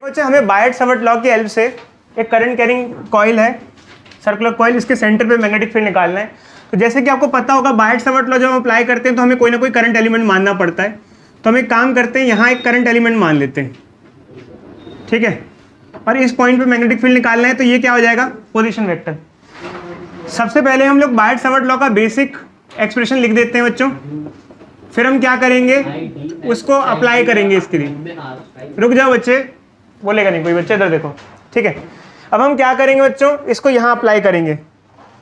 बच्चे हमें बायट Savart law की हेल्प से एक करंट कैरिंग कॉइल है, सर्कुलर कॉइल, इसके सेंटर पे मैग्नेटिक फील्ड निकालना है। तो जैसे कि आपको पता होगा बायट सावर्ट लॉ जब हम अप्लाई करते हैं तो हमें कोई ना कोई करंट एलिमेंट मानना पड़ता है। तो हम एक काम करते हैं, यहाँ एक करंट एलिमेंट मान लेते हैं, ठीक है, और इस पॉइंट पे मैग्नेटिक फील्ड निकालना है। तो ये क्या हो जाएगा, पोजीशन वेक्टर। सबसे पहले हम लोग बायट सावर्ट लॉ का बेसिक एक्सप्रेशन लिख देते हैं बच्चों, फिर हम क्या करेंगे, उसको अप्लाई करेंगे इसके लिए। रुक जाओ बच्चे, बोलेगा नहीं कोई, बच्चे इधर देखो, ठीक है। अब हम क्या करेंगे बच्चों, इसको यहाँ अप्लाई करेंगे।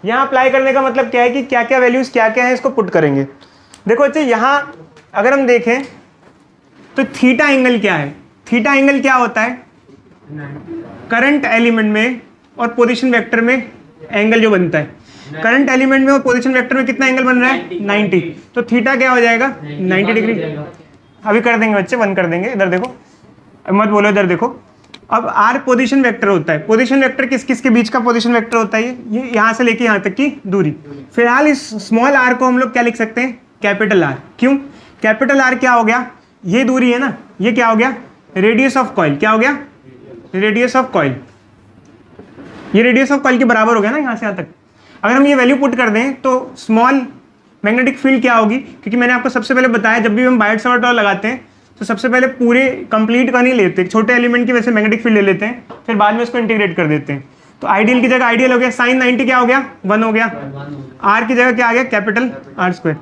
यहाँ अप्लाई करने का मतलब क्या है कि क्या क्या वैल्यूज क्या क्या है इसको पुट करेंगे। देखो बच्चे, यहाँ अगर हम देखें तो थीटा एंगल क्या है, थीटा एंगल क्या होता है, करंट एलिमेंट में और पोजीशन वेक्टर में एंगल जो बनता है। करंट एलिमेंट में और पोजीशन वेक्टर में कितना एंगल बन रहा है, 90। तो थीटा क्या हो जाएगा, 90 डिग्री। अभी कर देंगे बच्चे, 1 कर देंगे। इधर देखो, मत बोलो, इधर देखो। अब आर पोजीशन वेक्टर होता है। पोजीशन वेक्टर किस किस के बीच का पोजीशन वेक्टर होता है, ये यहाँ से लेके यहाँ तक की दूरी। फिलहाल इस स्मॉल आर को हम लोग क्या लिख सकते हैं, कैपिटल आर। क्यों, कैपिटल आर क्या हो गया, ये दूरी है ना, ये क्या हो गया, रेडियस ऑफ कॉइल। क्या हो गया, रेडियस ऑफ कॉइल। ये रेडियस ऑफ कॉइल के बराबर हो गया ना यहाँ से यहाँ तक। अगर हम ये वैल्यू पुट कर दें तो स्मॉल मैग्नेटिक फील्ड क्या होगी, क्योंकि मैंने आपको सबसे पहले बताया जब भी हम बायट सावर्ट लॉ लगाते हैं तो सबसे पहले पूरे कंप्लीट का नहीं लेते, छोटे एलिमेंट की वजह से मैग्नेटिक फील्ड ले लेते हैं, फिर बाद में उसको इंटीग्रेट कर देते हैं। तो आइडियल की जगह आइडियल हो गया, साइन 90 क्या हो गया, 1 हो गया। आर की जगह क्या आ गया, कैपिटल आर स्क्वायर।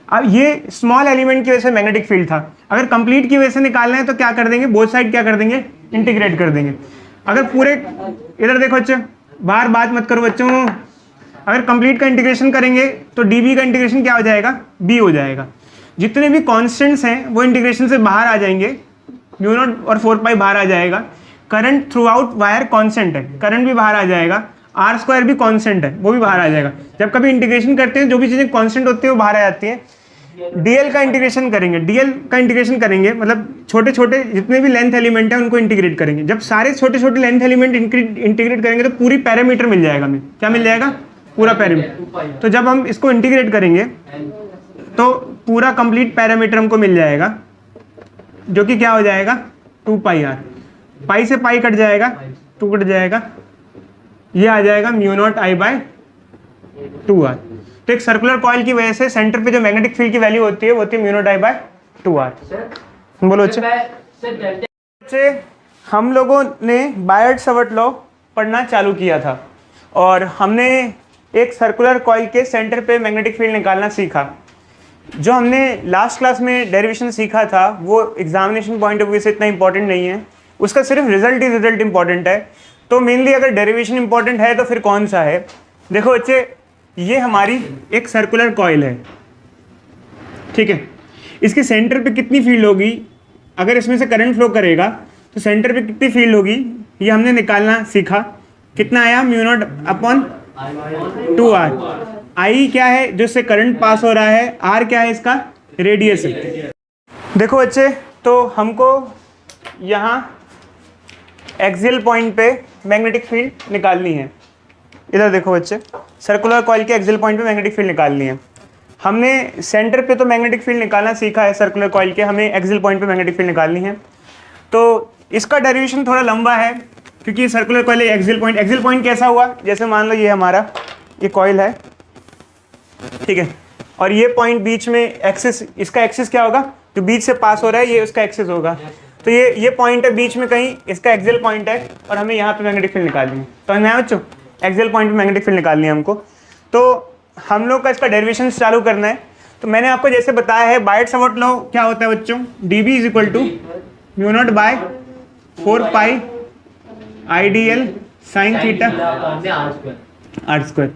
अब ये स्मॉल एलिमेंट की वजह से मैग्नेटिक फील्ड था। अगर कंप्लीट की वजह से निकालना है तो क्या कर देंगे, बोथ साइड क्या कर देंगे, इंटीग्रेट कर देंगे। अगर पूरे, इधर देखो बच्चे, बाहर बात मत करो बच्चों, अगर कंप्लीट का इंटीग्रेशन करेंगे तो dB का इंटीग्रेशन क्या हो जाएगा, b हो जाएगा। जितने भी कांस्टेंट्स हैं वो इंटीग्रेशन से बाहर आ जाएंगे, म्यू नॉट और 4 पाई बाहर आ जाएगा। Current through out wire constant है, करंट भी बाहर आ जाएगा। आर स्क्वायर भी कांस्टेंट है, वो भी बाहर आ जाएगा। जब कभी इंटीग्रेशन करते हैं जो भी चीज़ें कांस्टेंट होती है वो बाहर आ जाती हैं। डीएल का इंटीग्रेशन करेंगे, डीएल का इंटीग्रेशन करेंगे मतलब छोटे छोटे जितने भी लेंथ एलिमेंट है उनको इंटीग्रेट करेंगे। जब सारे छोटे छोटे लेंथ एलिमेंट इंटीग्रेट करेंगे तो पूरी पैरामीटर मिल जाएगा हमें। क्या मिल जाएगा, पूरा पैरामीटर। तो जब हम इसको इंटीग्रेट करेंगे तो पूरा कंप्लीट पैरामीटर हमको मिल जाएगा, जो कि क्या हो जाएगा, 2 पाई आर। पाई से पाई कट जाएगा, 2 कट जाएगा, ये आ जाएगा mu naught I by 2 R. तो एक सर्कुलर कॉइल की वजह से सेंटर पे जो मैग्नेटिक फील्ड की वैल्यू होती है वो होती है mu naught I by 2 R. बोलो बच्चे, हम लोगों ने बायट सावर्ट लॉ पढ़ना चालू किया था और हमने एक सर्कुलर कॉइल के सेंटर पे मैग्नेटिक फील्ड निकालना सीखा। जो हमने लास्ट क्लास में डेरिवेशन सीखा था वो एग्जामिनेशन पॉइंट ऑफ व्यू से इतना इंपॉर्टेंट नहीं है, उसका सिर्फ रिजल्ट ही रिजल्ट इंपॉर्टेंट है। तो मेनली अगर डेरिवेशन इंपॉर्टेंट है तो फिर कौन सा है। देखो बच्चे, ये हमारी एक सर्कुलर कॉइल है, ठीक है। इसके सेंटर पे कितनी फील्ड होगी, अगर इसमें से करंट फ्लो करेगा तो सेंटर पे कितनी फील्ड होगी, ये हमने निकालना सीखा। कितना आया, म्यू नॉट अपॉन 2 आर। आई क्या है, जो इससे करंट पास हो रहा है, आर क्या है, इसका रेडियस है। देखो बच्चे, तो हमको यहाँ एक्सियल पॉइंट पे मैग्नेटिक फील्ड निकालनी है। इधर देखो बच्चे, सर्कुलर कॉइल के एक्सियल पॉइंट पे मैग्नेटिक फील्ड निकालनी है। हमने सेंटर पे तो मैग्नेटिक फील्ड निकालना सीखा है सर्कुलर कॉइल के, हमें एक्सियल पॉइंट पे मैग्नेटिक फील्ड निकालनी है। तो इसका डेरिवेशन थोड़ा लंबा है क्योंकि सर्कुलर कॉइल एक्सियल पॉइंट कैसा हुआ, जैसे मान लो ये हमारा ये कॉइल है, ठीक है, और ये पॉइंट बीच में एक्सिस, इसका एक्सिस क्या होगा, जो बीच से पास हो रहा है ये उसका एक्सिस होगा। तो ये पॉइंट है बीच में कहीं, इसका एक्सियल पॉइंट है और हमें यहाँ पे मैग्नेटिक फील्ड निकालनी है। तो हमें बच्चों एक्सियल पॉइंट पे मैग्नेटिक फील्ड निकालनी है हमको। तो हम लोग का इसका डेरिवेशन चालू करना है। तो मैंने आपको जैसे बताया है बायट सावर्ट लॉ क्या होता है बच्चों, dB is equal to mu naught by 4 pi IDL sine theta r square.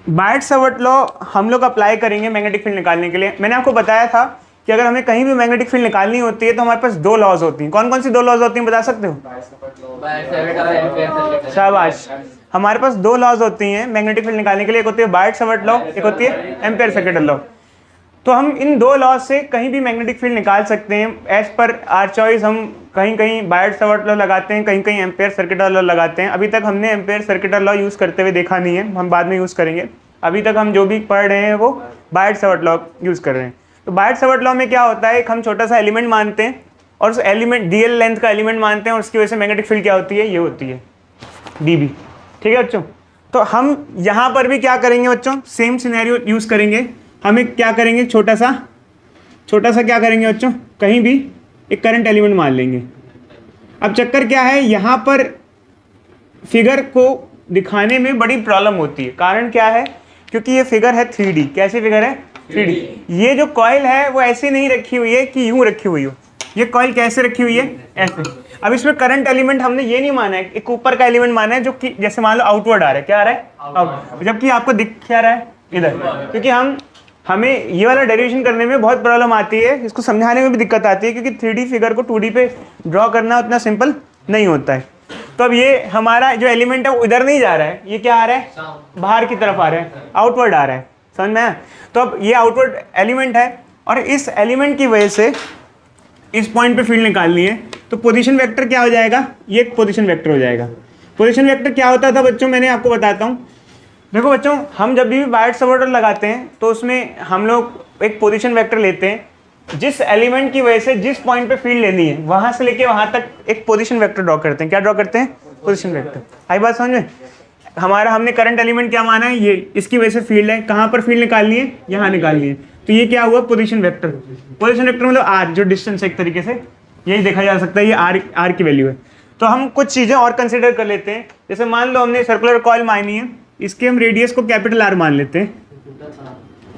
Biot Savart law हम लोग अप्लाई करेंगे मैग्नेटिक फील्ड निकालने के लिए। मैंने आपको बताया था कि अगर हमें कहीं भी मैग्नेटिक फील्ड निकालनी होती है तो हमारे पास 2 लॉज होती हैं। कौन कौन सी 2 लॉज होती हैं, बता सकते हो? शाबाश, हमारे पास 2 लॉज होती हैं मैग्नेटिक फील्ड निकालने के लिए। एक होती है बायट सावर्ट लॉ, एक होती है एम्पेयर सेकेंडल लॉ। तो हम इन 2 लॉज से कहीं भी मैग्नेटिक फील्ड निकाल सकते हैं एज पर आर चॉइस। हम कहीं कहीं बायट सावर्ट लॉ लगाते हैं, कहीं कहीं एम्पेयर सर्किटल लॉ लगाते हैं। अभी तक हमने एम्पेयर सर्किटल लॉ यूज़ करते हुए देखा नहीं है, हम बाद में यूज़ करेंगे। अभी तक हम जो भी पढ़ रहे हैं वो बायट सावर्ट लॉ यूज़ कर रहे हैं। तो बायट सावर्ट लॉ में क्या होता है, एक हम छोटा सा एलिमेंट मानते हैं और उस एलिमेंट डीएल लेंथ का एलिमेंट मानते हैं और उसकी वजह से मैग्नेटिक फील्ड क्या होती है, ये होती है डीबी। ठीक है बच्चों, तो हम यहाँ पर भी क्या करेंगे बच्चों, सेम सिनेरियो यूज़ करेंगे। हमें क्या करेंगे, छोटा सा क्या करेंगे बच्चों, कहीं भी एक करंट एलिमेंट मान लेंगे। अब चक्कर क्या है, यहाँ पर फिगर को दिखाने में बड़ी प्रॉब्लम होती है। कारण क्या है, क्योंकि ये फिगर है 3D। कैसी फिगर है, 3D। ये जो कॉइल है वो ऐसी नहीं रखी हुई है कि यूं रखी हुई हो, ये कॉइल कैसे रखी हुई है, ऐसे। अब इसमें करंट एलिमेंट हमने ये नहीं माना है, एक ऊपर का एलिमेंट माना है जो कि जैसे मान लो आउटवर्ड आ रहा है, क्या आ रहा है, आउट, जबकि आपको दिख क्या रहा है इधर। क्योंकि हमें ये वाला डेरिवेशन करने में बहुत प्रॉब्लम आती है, इसको समझाने में भी दिक्कत आती है, क्योंकि 3D फिगर को 2D पे ड्रॉ करना उतना सिंपल नहीं होता है। तो अब ये हमारा जो एलिमेंट है वो इधर नहीं जा रहा है, ये क्या आ रहा है, बाहर की तरफ आ रहा है, आउटवर्ड आ रहा है, समझ में आया। तो अब ये आउटवर्ड एलिमेंट है और इस एलिमेंट की वजह से इस पॉइंट पे फील्ड निकालनी है, तो पोजीशन वेक्टर क्या हो जाएगा, ये एक पोजीशन वेक्टर हो जाएगा। पोजीशन वेक्टर क्या होता था बच्चों, मैंने आपको बताता हूँ। देखो बच्चों, हम जब भी बायट सबऑर्डर लगाते हैं तो उसमें हम लोग एक पोजीशन वेक्टर लेते हैं, जिस एलिमेंट की वजह से जिस पॉइंट पे फील्ड लेनी है वहां से लेके वहां तक एक पोजीशन वेक्टर ड्रॉ करते हैं। क्या ड्रॉ करते हैं, पोजीशन वेक्टर। आई बात समझ में। हमने करंट एलिमेंट क्या माना है, ये इसकी वजह से फील्ड है, कहाँ पर फील्ड निकालनी है, यहाँ निकालनी है, तो ये क्या हुआ, पोजीशन वेक्टर। पोजीशन वेक्टर मतलब आर, जो डिस्टेंस है, एक तरीके से यही देखा जा सकता है, ये आर की वैल्यू है। तो हम कुछ चीजें और कंसिडर कर लेते हैं। जैसे मान लो हमने सर्कुलर कॉइल मानी है, इसके हम रेडियस को कैपिटल आर मान लेते हैं।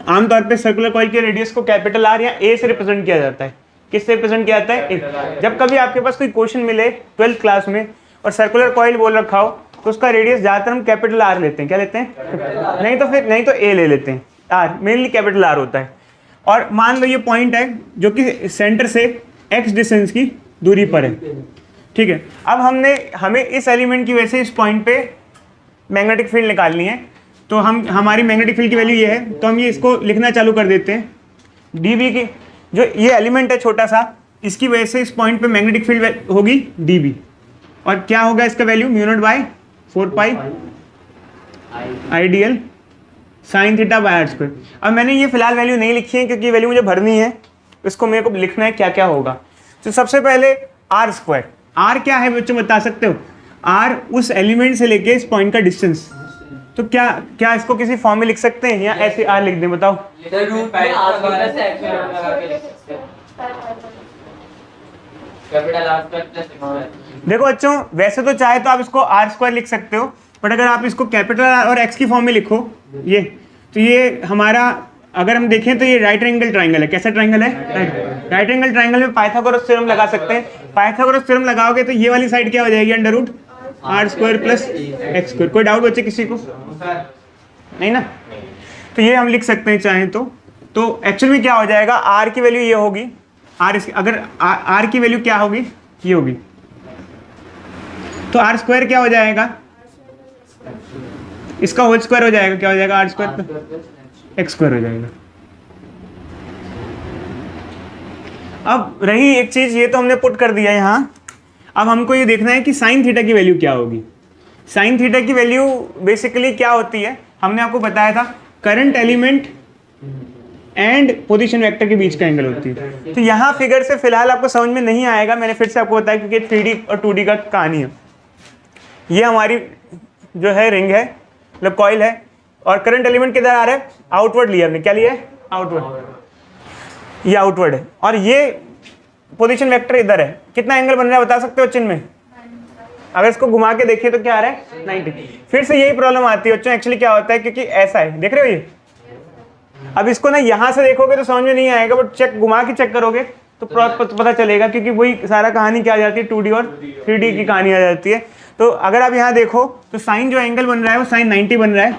आमतौर पे सर्कुलर कॉइल के रेडियस को कैपिटल आर या ए से रिप्रेजेंट किया जाता है। किससे रिप्रेजेंट किया जाता है, ए। जब कभी आपके पास कोई क्वेश्चन मिले 12th क्लास में और सर्कुलर कॉइल बोल रखा हो, तो उसका रेडियस ज्यादातर हम कैपिटल आर लेते हैं। क्या लेते हैं, नहीं तो ए ले लेते हैं। आर मेनली कैपिटल आर होता है। और मान लो ये पॉइंट है जो कि सेंटर से एक्स डिस्टेंस की दूरी पर है, ठीक है। अब हमें इस एलिमेंट की वजह से इस पॉइंट पे मैग्नेटिक फील्ड निकालनी है, तो हमारी मैग्नेटिक फील्ड की वैल्यू ये है, तो हम ये इसको लिखना चालू कर देते हैं। डीबी की जो ये एलिमेंट है छोटा सा, इसकी वजह से इस पॉइंट पे मैग्नेटिक फील्ड होगी डीबी, और क्या होगा इसका value, mu naught by 4 pi I DL sine theta by R square. अब मैंने ये फिलहाल वैल्यू नहीं लिखी है क्योंकि वैल्यू मुझे भरनी है, इसको मेरे को लिखना है क्या क्या होगा। तो सबसे पहले आर स्क्वायर, आर क्या है बच्चों बता सकते हो, आर उस एलिमेंट से लेके इस पॉइंट का डिस्टेंस। तो क्या इसको किसी फॉर्म में लिख सकते हैं या ऐसे आर लिख दें, बताओ। देखो बच्चों, वैसे तो चाहे तो आप इसको आर स्क्वायर लिख सकते हो, बट अगर आप इसको कैपिटल आर और एक्स की फॉर्म में लिखो ये, तो ये हमारा अगर हम देखें तो ये राइट एंगल ट्राइंगल है। कैसा ट्राइंगल है, राइट एंगल ट्राइंगल में पाइथागोरस थ्योरम लगा सकते हैं। पाइथागोरस थ्योरम लगाओगे तो ये वाली साइड क्या हो जाएगी, under root R square plus X square. कोई डाउट बच्चे किसी को, नहीं ना। तो ये हम लिख सकते हैं चाहें तो एक्चुअल में क्या हो जाएगा, आर की वैल्यू ये होगी, अगर आर की वैल्यू क्या होगी, ये होगी, तो आर स्क्वायर क्या हो जाएगा, इसका होल स्क्वायर हो जाएगा, क्या हो जाएगा, आर स्क्वायर एक्स स्क्वायर हो जाएगा। अब रही एक चीज, ये तो हमने पुट कर दिया यहाँ। अब हमको ये देखना है कि साइन थीटा की वैल्यू क्या होगी। साइन थीटा की वैल्यू बेसिकली क्या होती है, हमने आपको बताया था, current element and position vector के बीच का एंगल होती है। तो यहाँ फिगर से फिलहाल आपको समझ में नहीं आएगा, मैंने फिर से आपको बताया, क्योंकि 3D और 2D का कहानी है। ये हमारी जो है रिंग है, मतलब कॉइल है, और करंट एलिमेंट किधर आ रहा है, आउटवर्ड लिया हमने। क्या लिया है, आउटवर्ड, ये आउटवर्ड है, और ये पोजीशन वेक्टर इधर है। कितना एंगल बन रहा है बता सकते हो चिन्ह में, अगर इसको घुमा के देखिए तो क्या आ रहा है, 90। फिर से यही प्रॉब्लम आती है बच्चों, एक्चुअली क्या होता है, क्योंकि ऐसा है, देख रहे हो ये। अब इसको ना यहाँ से देखोगे तो समझ में नहीं आएगा, बट चेक घुमा के चेक करोगे तो पता चलेगा, क्योंकि वही सारा कहानी क्या आ जाती है, 2D और 3D की कहानी आ जाती है। तो अगर आप यहाँ देखो तो साइन जो एंगल बन रहा है वो साइन 90 बन रहा है,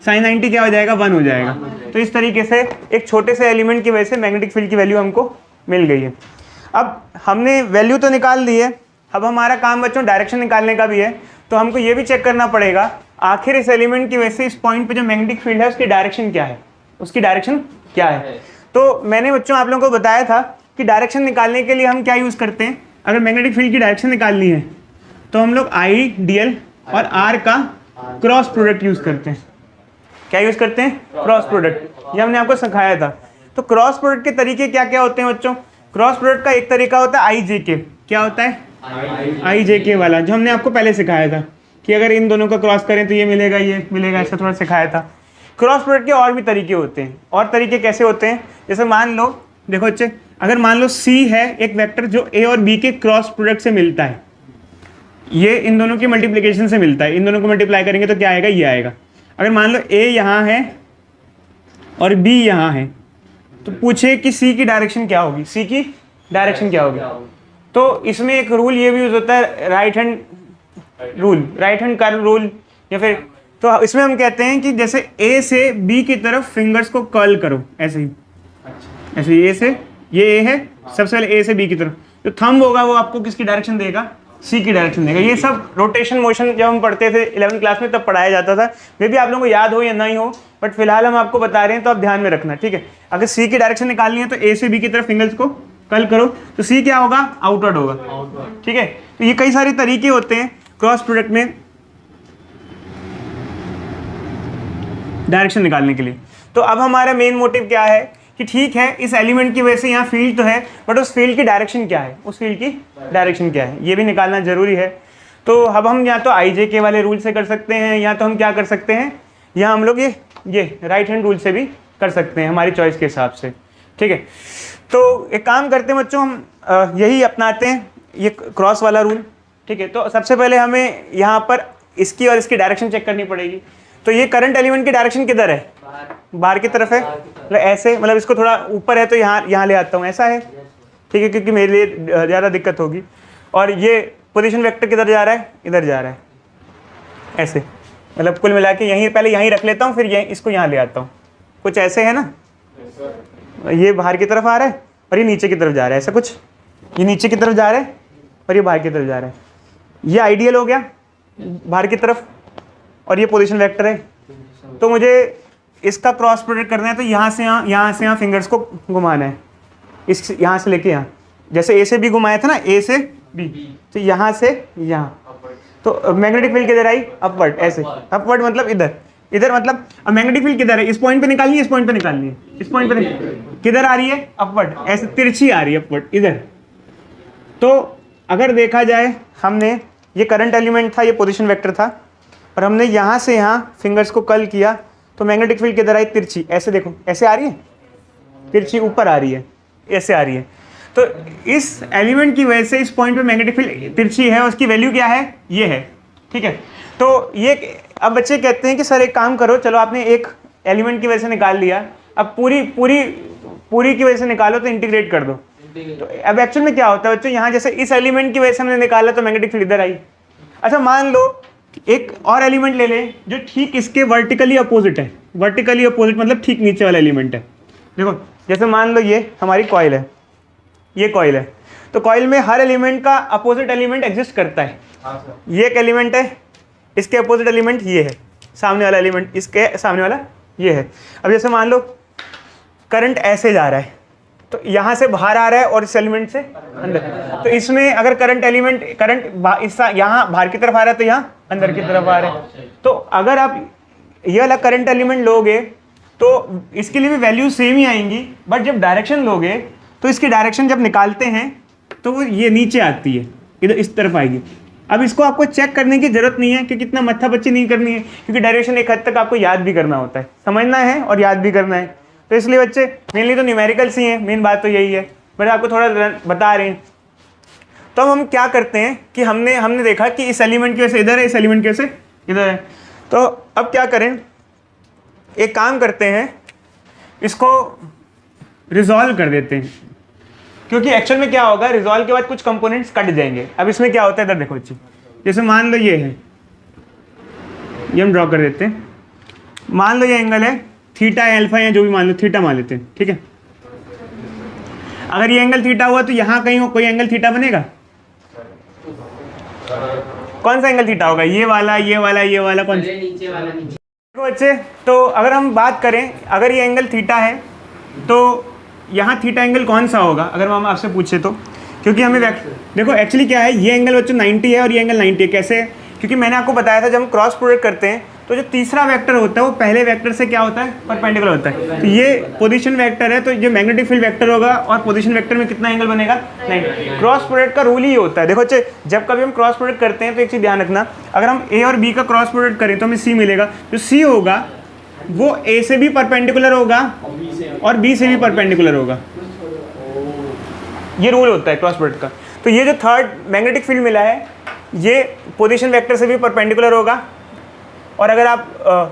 साइन 90 क्या हो जाएगा, 1 हो जाएगा। तो इस तरीके से एक छोटे से एलिमेंट की वजह से मैग्नेटिक फील्ड की वैल्यू हमको मिल गई है। अब हमने वैल्यू तो निकाल दी है, अब हमारा काम बच्चों डायरेक्शन निकालने का भी है। तो हमको ये भी चेक करना पड़ेगा आखिर इस एलिमेंट की वजह से इस पॉइंट पे जो मैग्नेटिक फील्ड है उसकी डायरेक्शन क्या है, उसकी डायरेक्शन क्या है। तो मैंने बच्चों आप लोगों को बताया था कि डायरेक्शन निकालने के लिए हम क्या यूज़ करते हैं, अगर मैग्नेटिक फील्ड की डायरेक्शन निकालनी है तो हम लोग आई डी एल और आर का क्रॉस प्रोडक्ट यूज़ करते हैं। क्या यूज़ करते हैं, क्रॉस प्रोडक्ट, ये हमने आपको सिखाया था। तो क्रॉस प्रोडक्ट के तरीके क्या क्या होते हैं बच्चों, क्रॉस प्रोडक्ट का एक तरीका होता है आई जे के। क्या होता है? आई जे के वाला, जो हमने आपको पहले सिखाया था कि अगर इन दोनों का क्रॉस करें तो ये मिलेगा, ये मिलेगा, ऐसा थोड़ा सिखाया था। क्रॉस प्रोडक्ट के और भी तरीके होते हैं। और तरीके कैसे होते हैं? जैसे मान लो, देखो बच्चे, अगर मान लो सी है एक वेक्टर जो ए और बी के क्रॉस प्रोडक्ट से मिलता है, ये इन दोनों की मल्टीप्लिकेशन से मिलता है, इन दोनों को मल्टीप्लाई करेंगे तो क्या आएगा? ये आएगा। अगर मान लो ए यहाँ है और बी यहाँ है, तो पूछे कि सी की डायरेक्शन क्या होगी? सी की डायरेक्शन क्या होगी? तो इसमें एक रूल ये भी यूज होता है, right hand rule, right hand curve rule, या फिर तो इसमें हम कहते हैं कि जैसे ए से बी की तरफ फिंगर्स को कर्ल करो, ऐसे ही, ऐसे ए से, ये ए है, सबसे पहले ए से बी की तरफ, जो थंब होगा वो आपको किसकी डायरेक्शन देगा? सी की डायरेक्शन देगा। ये सब रोटेशन मोशन जब हम पढ़ते थे 11वीं क्लास में तब पढ़ाया जाता था। मे भी आप लोगों को याद हो या नहीं हो, बट फिलहाल हम आपको बता रहे हैं तो आप ध्यान में रखना, ठीक है। अगर सी की डायरेक्शन निकालनी है तो ए से बी की तरफ फिंगर्स को कर्ल करो, तो सी क्या होगा? आउटवर्ड होगा, ठीक है। तो ये कई सारे तरीके होते हैं क्रॉस प्रोडक्ट में डायरेक्शन निकालने के लिए। तो अब हमारा मेन मोटिव क्या है कि ठीक है, इस एलिमेंट की वजह से यहाँ फील्ड तो है, बट उस फील्ड की डायरेक्शन क्या है? उस फील्ड की डायरेक्शन क्या है, ये भी निकालना जरूरी है। तो अब हम या तो आई जे के वाले रूल से कर सकते हैं, या तो हम क्या कर सकते हैं, या हम लोग ये राइट हैंड रूल से भी कर सकते हैं, हमारी चॉइस के हिसाब से, ठीक है। तो एक काम करते हैं बच्चों, हम यही अपनाते हैं, ये क्रॉस वाला रूल, ठीक है। तो सबसे पहले हमें यहाँ पर इसकी और इसकी डायरेक्शन चेक करनी पड़ेगी। तो ये करंट एलिमेंट की डायरेक्शन किधर है? बाहर की तरफ है, मतलब ऐसे, मतलब इसको थोड़ा ऊपर है तो यहाँ ले आता हूँ, ऐसा है, ठीक है, क्योंकि मेरे लिए ज़्यादा दिक्कत होगी। और ये पोजीशन वेक्टर किधर जा रहा है? इधर जा रहा है, ऐसे, मतलब कुल मिला के यहीं, पहले यहीं रख लेता हूँ, फिर इसको यहाँ ले आता हूँ, कुछ ऐसे है ना। ये बाहर की तरफ आ रहा है और ये नीचे की तरफ जा रहा है, ऐसा कुछ, ये नीचे की तरफ जा रहा है और ये बाहर की तरफ जा रहा है। ये आइडियल हो गया बाहर की तरफ, और ये पोजीशन वेक्टर है। तो मुझे इसका क्रॉस प्रोडक्ट करना है, तो यहाँ से यहाँ फिंगर्स को घुमाना है, इस यहाँ से लेके यहाँ, जैसे ए से बी घुमाया था ना, ए से बी, तो यहाँ से यहाँ, तो मैग्नेटिक फील्ड किधर आई? अपवर्ड, ऐसे, अपवर्ड मतलब इधर मतलब अब मैग्नेटिक फील्ड किधर है? इस पॉइंट पे निकालनी है, इस पॉइंट पे निकालनी है, इस पॉइंट पे किधर आ रही है? अपवर्ड, ऐसे तिरछी आ रही है, अपवर्ड इधर। तो अगर देखा जाए, हमने ये करंट एलिमेंट था, ये पोजीशन वेक्टर था, और हमने यहाँ से यहाँ फिंगर्स को कर्ल किया, तो मैग्नेटिक फील्ड किधर आई? तिरछी, ऐसे देखो, ऐसे आ रही है, तिरछी ऊपर आ रही है, ऐसे आ रही है। तो इस एलिमेंट की वजह से इस पॉइंट पे मैग्नेटिक फील्ड तिरछी है, उसकी वैल्यू क्या है? ये है, ठीक है। तो ये अब बच्चे कहते हैं कि सर एक काम करो, चलो आपने एक एलिमेंट की वजह से निकाल लिया, अब पूरी की वजह से निकालो, तो इंटीग्रेट कर दो। तो अब एक्चुअल में क्या होता है बच्चों, यहाँ जैसे इस एलिमेंट की वजह से हमने निकाला तो मैग्नेटिक फील्ड इधर आई। अच्छा, मान लो एक और एलिमेंट ले लें जो ठीक इसके वर्टिकली अपोजिट है, वर्टिकली अपोजिट मतलब ठीक नीचे वाला एलिमेंट है। देखो, जैसे मान लो ये हमारी कॉइल है, ये कॉइल है, तो कॉइल में हर एलिमेंट का अपोजिट एलिमेंट एग्जिस्ट करता है। ये एक एलिमेंट है, इसके अपोजिट एलिमेंट ये है, सामने वाला एलिमेंट इसके सामने वाला ये है। अब जैसे मान लो करंट ऐसे जा रहा है, तो यहाँ से बाहर आ रहा है और इस एलिमेंट से अंदर, तो इसमें अगर करंट यहाँ बाहर की तरफ आ रहा है तो यहाँ अंदर की तरफ आ रहा है। तो अगर आप ये वाला करंट एलिमेंट लोगे तो इसके लिए भी वैल्यू सेम ही आएंगी, बट जब डायरेक्शन लोगे तो इसकी डायरेक्शन जब निकालते हैं तो वो ये नीचे आती है, इधर इस तरफ आएगी। अब इसको आपको चेक करने की जरूरत नहीं है, क्योंकि इतना मत्थापच्ची नहीं करनी है, क्योंकि डायरेक्शन एक हद तक आपको याद भी करना होता है, समझना है और याद भी करना है। तो इसलिए बच्चे मेनली तो न्यूमेरिकल्स ही हैं, मेन बात तो यही है, बट आपको थोड़ा बता रहे हैं। तो हम क्या करते हैं कि हमने देखा कि इस एलिमेंट की वजह से इधर है, इस एलिमेंट की वजह से इधर है। तो अब क्या करें, एक काम करते हैं, इसको रिजॉल्व कर देते हैं, क्योंकि एक्चुअल में क्या होगा, रिजॉल्व के बाद कुछ कंपोनेंट्स कट जाएंगे। अब इसमें क्या होता है, इधर देखो बच्चे, जैसे मान लो ये है, ये हम ड्रॉ कर देते हैं, मान लो ये एंगल है थीटा या अल्फा या जो भी मान लो, थीटा मान लेते हैं, ठीक है। अगर ये एंगल थीटा हुआ तो यहाँ कहीं कोई एंगल थीटा बनेगा? कौन सा एंगल थीटा होगा? ये वाला, ये वाला, ये वाला, कौन सा? नीचे वाला। देखो बच्चे, तो अगर हम बात करें, अगर ये एंगल थीटा है तो यहाँ थीटा एंगल कौन सा होगा, अगर हम आपसे पूछे तो? क्योंकि हमें देखो एक्चुअली क्या है, ये एंगल बच्चों 90 है और ये एंगल 90 है। कैसे? क्योंकि मैंने आपको बताया था जब हम क्रॉस प्रोडक्ट करते हैं तो जो तीसरा वेक्टर होता है वो पहले वेक्टर से क्या होता है, परपेंडिकुलर होता है। तो ये पोजीशन वेक्टर है, तो ये मैग्नेटिक फील्ड वेक्टर होगा और पोजीशन वेक्टर में कितना एंगल बनेगा, 90। क्रॉस प्रोडक्ट का रूल ही होता है। देखो जब कभी हम क्रॉस प्रोडक्ट करते हैं तो एक चीज़ ध्यान रखना, अगर हम ए और बी का क्रॉस प्रोडक्ट करें तो हमें सी मिलेगा। जो सी होगा वो ए से भी परपेंडिकुलर होगा और बी से भी परपेंडिकुलर होगा। ये रूल होता है क्रॉस प्रोडक्ट का। तो ये जो थर्ड मैग्नेटिक फील्ड मिला है ये पोजीशन वेक्टर से भी परपेंडिकुलर होगा। और अगर आप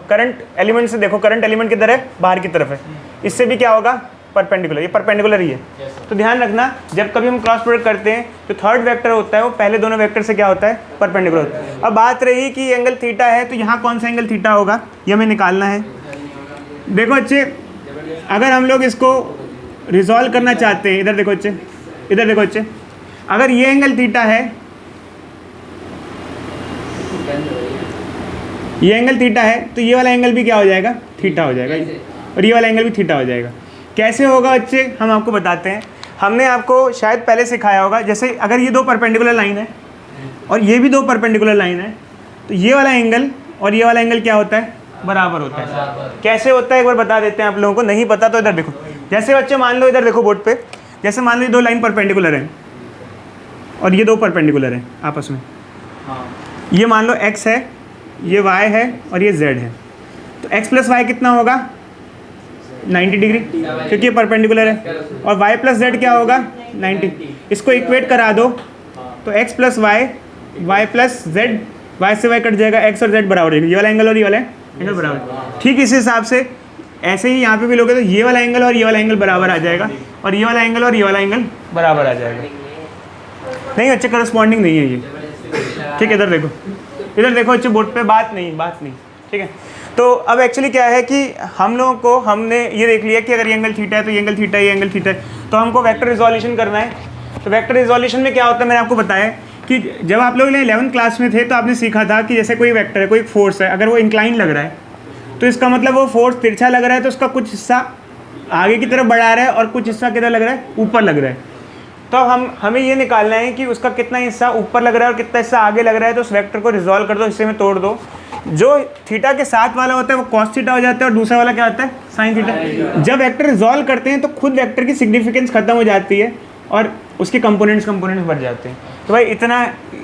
करंट एलिमेंट से देखो, करंट एलिमेंट किधर है, बाहर की तरफ है, इससे भी क्या होगा, परपेंडिकुलर। ये परपेंडिकुलर ही है। तो ध्यान रखना जब कभी हम क्रॉस प्रोडक्ट करते हैं जो थर्ड वेक्टर होता है वो पहले दोनों वेक्टर से क्या होता है, परपेंडिकुलर होता है। अब बात रही कि एंगल थीटा है, तो यहाँ कौन सा एंगल थीटा होगा ये हमें निकालना है। देखो बच्चे, अगर हम लोग इसको रिजॉल्व करना चाहते हैं, इधर देखो बच्चे, इधर देखो बच्चे, अगर ये एंगल थीटा है, ये एंगल थीटा है, तो ये वाला एंगल भी क्या हो जाएगा, थीटा हो जाएगा, और ये वाला एंगल भी थीटा हो जाएगा। कैसे होगा बच्चे, हम आपको बताते हैं। हमने आपको शायद पहले सिखाया होगा, जैसे अगर ये दो परपेंडिकुलर लाइन है और ये भी दो परपेंडिकुलर लाइन है, तो ये वाला एंगल और ये वाला एंगल क्या होता है, बराबर होता है। कैसे होता है एक बार बता देते हैं आप लोगों को, नहीं पता तो इधर देखो। जैसे बच्चे मान लो, इधर देखो बोर्ड पे, जैसे मान लो ये दो लाइन परपेंडिकुलर हैं और ये दो परपेंडिकुलर हैं आपस में। ये मान लो x है, ये y है और ये z है, तो x प्लस वाई कितना होगा, 90 डिग्री, क्योंकि ये परपेंडिकुलर है। और y प्लस z क्या होगा, 90। इसको इक्वेट करा दो तो x plus Y, y plus z, y से y कट जाएगा, x और z बराबर है, ये वाला एंगल और ये वाला एंगल बराबर। ठीक इसी हिसाब से ऐसे ही यहाँ पे भी लोगे तो ये वाला एंगल और ये वाला एंगल बराबर आ जाएगा, और ये वाला एंगल और ये वाला एंगल बराबर आ जाएगा। नहीं अच्छे करस्पॉन्डिंग नहीं है ये, ठीक है। इधर देखो, इधर देखो अच्छे बोर्ड पे, बात नहीं, ठीक है। तो अब एक्चुअली क्या है कि हम लोगों को, हमने ये देख लिया कि अगर ये एंगल थीटा है तो ये एंगल थीटा है, ये एंगल थीटा है, तो हमको वेक्टर रिजोल्यूशन करना है। तो वेक्टर रिजोल्यूशन में क्या होता है, मैंने आपको बताया कि जब आप लोग 11th क्लास में थे तो आपने सीखा था कि जैसे कोई वेक्टर है, कोई फोर्स है, अगर वो इंक्लाइन लग रहा है तो इसका मतलब वो फोर्स तिरछा लग रहा है, तो उसका कुछ हिस्सा आगे की तरफ बढ़ा रहा है और कुछ हिस्सा किधर लग रहा है, ऊपर लग रहा है। तो हमें ये निकालना है कि उसका कितना हिस्सा ऊपर लग रहा है और कितना हिस्सा आगे लग रहा है। तो उस वेक्टर को रिजॉल्व कर दो, हिस्से में तोड़ दो। जो थीटा के साथ वाला होता है वो कॉस थीटा हो जाता है और दूसरा वाला क्या होता है, साइन थीटा। जब वेक्टर रिजॉल्व करते हैं तो खुद वेक्टर की सिग्निफिकेंस खत्म हो जाती है और उसके कंपोनेंट्स बढ़ जाते हैं। तो भाई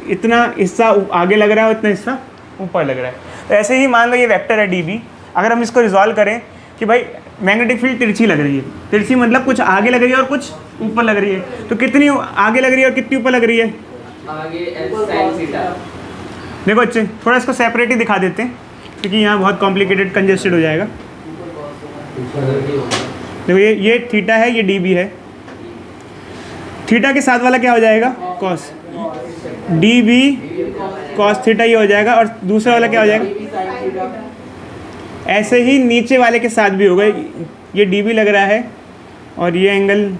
इतना हिस्सा आगे लग रहा है और इतना हिस्सा ऊपर लग रहा है। तो ऐसे ही मान लो ये वेक्टर है dB, अगर हम इसको रिजॉल्व करें कि भाई मैग्नेटिक फील्ड तिरछी लग रही है, तिरछी मतलब कुछ आगे लग रही है और कुछ ऊपर लग रही है, तो कितनी आगे लग रही है और कितनी ऊपर लग रही है, आगे sin थीटा। देखो बच्चे थोड़ा इसको सेपरेट ही दिखा देते हैं क्योंकि यहाँ बहुत कॉम्प्लिकेटेड कंजेस्टेड हो जाएगा। देखो ये थीटा है, ये dB है, थीटा के साथ वाला क्या हो जाएगा, कॉस, dB कॉस थीटा ये हो जाएगा, और दूसरा वाला क्या हो जाएगा, ऐसे ही नीचे वाले के साथ भी होगा। ये dB लग रहा है और ये एंगल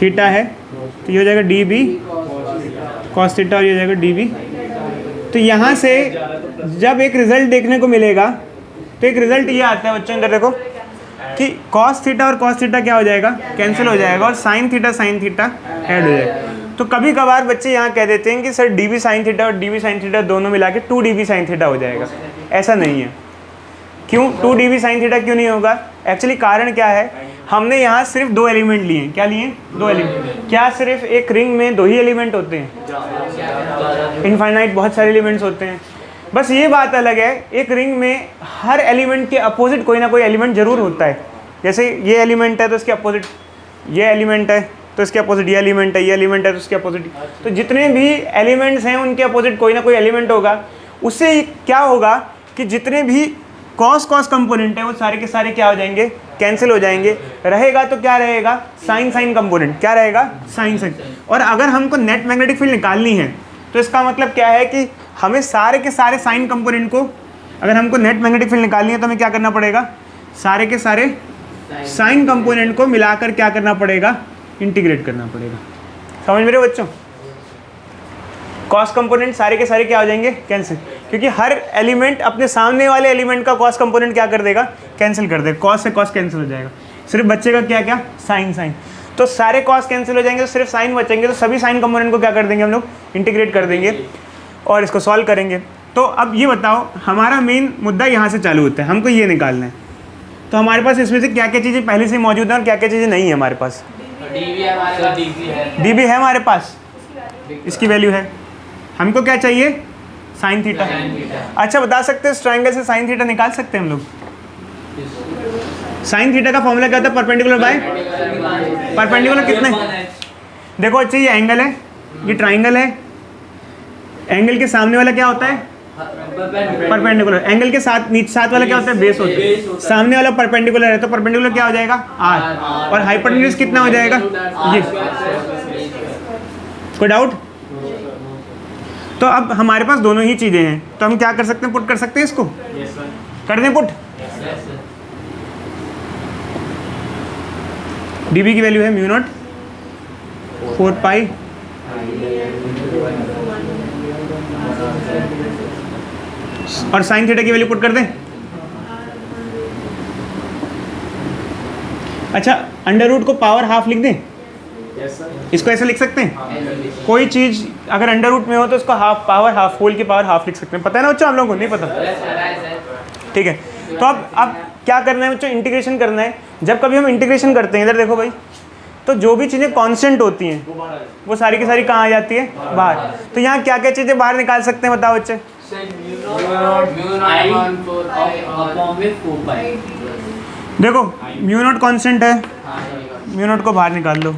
थीटा है, तो ये हो जाएगा dB कॉस थीटा और ये हो जाएगा dB। तो यहाँ से जब एक रिज़ल्ट देखने को मिलेगा तो एक रिज़ल्ट ये आता है बच्चों, इधर देखो कि कॉस थीटा और कॉस थीटा क्या हो जाएगा, कैंसिल हो जाएगा, और साइन थीटा ऐड हो जाएगा। तो कभी कभार बच्चे यहाँ कह देते हैं कि सर dB साइन थीटा और dB साइन थीटा दोनों मिला के 2 dB साइन थीटा हो जाएगा। ऐसा नहीं है। क्यों 2 dB साइन थीटा क्यों नहीं होगा, एक्चुअली कारण क्या है, हमने यहाँ सिर्फ 2 एलिमेंट लिए हैं। क्या लिए, 2 एलिमेंट। क्या सिर्फ एक रिंग में 2 ही एलिमेंट होते हैं, इनफाइनाइट बहुत सारे एलिमेंट्स होते हैं। बस ये बात अलग है, एक रिंग में हर एलिमेंट के अपोजिट कोई ना कोई एलिमेंट जरूर होता है। जैसे ये एलिमेंट है तो इसके अपोजिट ये एलिमेंट है, तो इसके अपोजिट ये एलिमेंट है, ये एलिमेंट है तो इसके अपोजिट। तो जितने भी एलिमेंट्स हैं उनके अपोजिट कोई ना कोई एलिमेंट होगा। उससे क्या होगा कि जितने भी कॉस कंपोनेंट है वो सारे के सारे क्या हो जाएंगे, कैंसिल हो जाएंगे। रहेगा तो क्या रहेगा, साइन कंपोनेंट। क्या रहेगा, साइन। और अगर हमको नेट मैग्नेटिक फील्ड निकालनी है तो इसका मतलब क्या है कि हमें सारे के सारे साइन कंपोनेंट को, अगर हमको नेट मैग्नेटिक फील्ड निकालनी है तो हमें क्या करना पड़ेगा, सारे के सारे साइन कंपोनेंट को मिलाकर क्या करना पड़ेगा, इंटीग्रेट करना पड़ेगा। समझ मेरे बच्चों, कॉस कंपोनेंट सारे के सारे क्या हो जाएंगे, कैंसिल, क्योंकि हर एलिमेंट अपने सामने वाले एलिमेंट का कॉस कंपोनेंट क्या कर देगा, कैंसिल कर देगा। कॉस से कॉस कैंसिल हो जाएगा, सिर्फ बच्चे का क्या साइन। तो सारे कॉस कैंसिल हो जाएंगे तो सिर्फ साइन बचेंगे, तो सभी साइन कंपोनेंट को क्या कर देंगे हम लोग, इंटीग्रेट कर देंगे और इसको सॉल्व करेंगे। तो अब ये बताओ, हमारा मेन मुद्दा यहाँ से चालू होता है, हमको ये निकालना है। तो हमारे पास इसमें से क्या क्या चीज़ें पहले से मौजूद हैं और क्या क्या चीज़ें नहीं है हमारे पास। डीवी हमारे पास डी बी है हमारे पास, इसकी वैल्यू है। हमको क्या चाहिए, साइन थीटा। अच्छा बता सकते हैं इस ट्राइंगल से साइन थीटा निकाल सकते हैं हम लोग। साइन थीटा का फॉर्मूला क्या होता है, परपेंडिकुलर बाय परपेंडिकुलर कितने। देखो अच्छा ये एंगल है, ये ट्राइंगल है, एंगल के सामने वाला क्या होता है, परपेंडिकुलर। एंगल के साथ वाला क्या होता है, बेस होता है। सामने वाला परपेंडिकुलर है तो परपेंडिकुलर क्या हो जाएगा, आर, और हाइपोटेन्यूज कितना हो जाएगा, ये। कोई डाउट। तो अब हमारे पास दोनों ही चीजें हैं, तो हम क्या कर सकते हैं, पुट कर सकते हैं इसको। कर दें पुट। डीबी की वैल्यू है म्यू नॉट 4 पाई और साइन थीटा की वैल्यू पुट कर दें। अच्छा अंडर रूट को पावर हाफ लिख दें। इसको ऐसे लिख सकते हैं, कोई चीज अगर अंडर रूट में हो तो उसको हाफ पावर हाफ, होल की पावर हाफ लिख सकते हैं। पता है ना बच्चों, आप लोगों को नहीं पता, ठीक है। तो अब क्या करना है बच्चों, इंटीग्रेशन करना है। जब कभी हम इंटीग्रेशन करते हैं, इधर देखो भाई, तो जो भी चीज़ें कांस्टेंट होती हैं वो सारी की सारी कहाँ आ जाती है, बाहर। तो यहाँ क्या क्या चीज़ें बाहर निकाल सकते हैं, बताओ बच्चे। देखो म्यू नॉट कांस्टेंट है, म्यू नॉट को बाहर निकाल लो।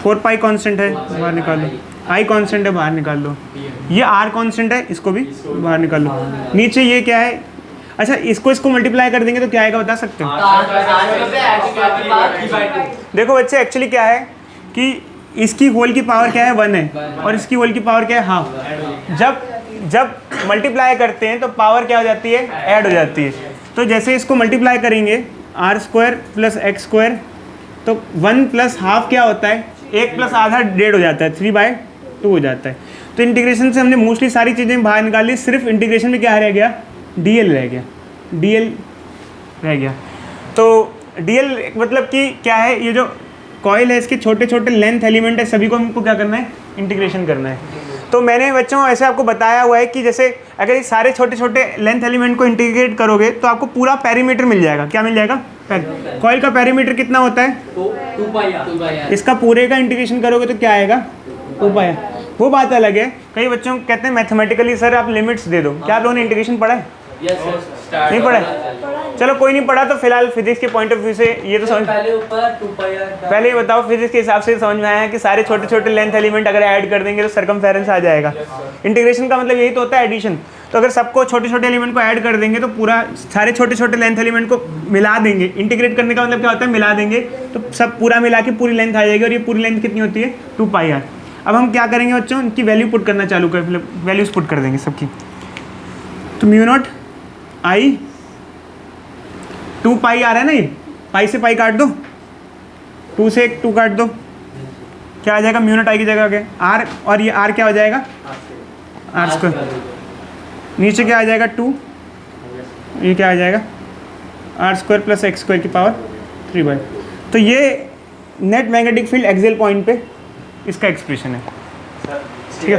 4 पाई कांस्टेंट है, बाहर निकाल लो। आई कांस्टेंट है, बाहर निकाल लो। ये आर कांस्टेंट है, इसको भी बाहर निकाल लो। नीचे ये क्या है, अच्छा इसको मल्टीप्लाई कर देंगे तो क्या आएगा, बता सकते हो। देखो बच्चे एक्चुअली क्या है कि इसकी होल की पावर क्या है, 1 है, और इसकी होल की पावर क्या है, हाफ। जब मल्टीप्लाई करते हैं तो पावर क्या हो जाती है, ऐड हो जाती है। तो जैसे इसको मल्टीप्लाई करेंगे R square plus X square, तो 1 प्लस हाफ क्या होता है, 1 प्लस आधा 1.5 हो जाता है, 3/2 हो जाता है। तो इंटीग्रेशन से हमने मोस्टली सारी चीज़ें बाहर निकाल ली, सिर्फ इंटीग्रेशन में क्या रह गया, डीएल रह गया, डीएल रह गया। तो डीएल मतलब कि क्या है, ये जो कॉइल है इसके छोटे छोटे लेंथ एलिमेंट है, सभी को हमको क्या करना है, इंटीग्रेशन करना है। तो मैंने बच्चों ऐसे आपको बताया हुआ है कि जैसे अगर ये सारे छोटे छोटे लेंथ एलिमेंट को इंटीग्रेट करोगे तो आपको पूरा पेरीमीटर मिल जाएगा। क्या मिल जाएगा, कॉइल का पेरीमीटर कितना होता है, 2 पाई। इसका पूरे का इंटीग्रेशन करोगे तो क्या आएगा, 2 पाई। वो बात अलग है, कई बच्चों कहते हैं मैथमेटिकली सर आप लिमिट्स दे दो। क्या आप लोगों ने इंटीग्रेशन पढ़ा है, नहीं पढ़ा है। चलो कोई नहीं पढ़ा तो फिलहाल फिजिक्स के पॉइंट ऑफ व्यू से ये तो समझ, पहले ये बताओ फिजिक्स के हिसाब से समझ में आया कि सारे छोटे छोटे लेंथ एलिमेंट अगर ऐड कर देंगे तो सरकमफेरेंस आ जाएगा। इंटीग्रेशन का मतलब यही तो होता है, एडिशन। तो अगर सबको छोटे छोटे एलिमेंट को ऐड कर देंगे तो पूरा सारे छोटे छोटे लेंथ एलिमेंट को मिला देंगे। इंटीग्रेट करने का मतलब क्या होता है, मिला देंगे तो सब पूरा मिला के पूरी लेंथ आ जाएगी, और ये पूरी लेंथ कितनी होती है, 2 पाई आर। अब हम क्या करेंगे बच्चों, इनकी वैल्यू पुट करना चालू कर, वैल्यूज पुट कर देंगे सबकी। तो म्यू नॉट आई 2 पाई आ रहा है ना, ये पाई से पाई काट दो, 2 से 2 काट दो, क्या आ जाएगा, म्यू नॉट आई की जगह के आर, और ये आर क्या हो जाएगा, आर स्क्वायर। नीचे क्या आ जाएगा, 2, ये क्या आ जाएगा, R square plus X square की पावर 3/। तो ये net magnetic field axial point पे इसका एक्सप्रेशन है, ठीक है।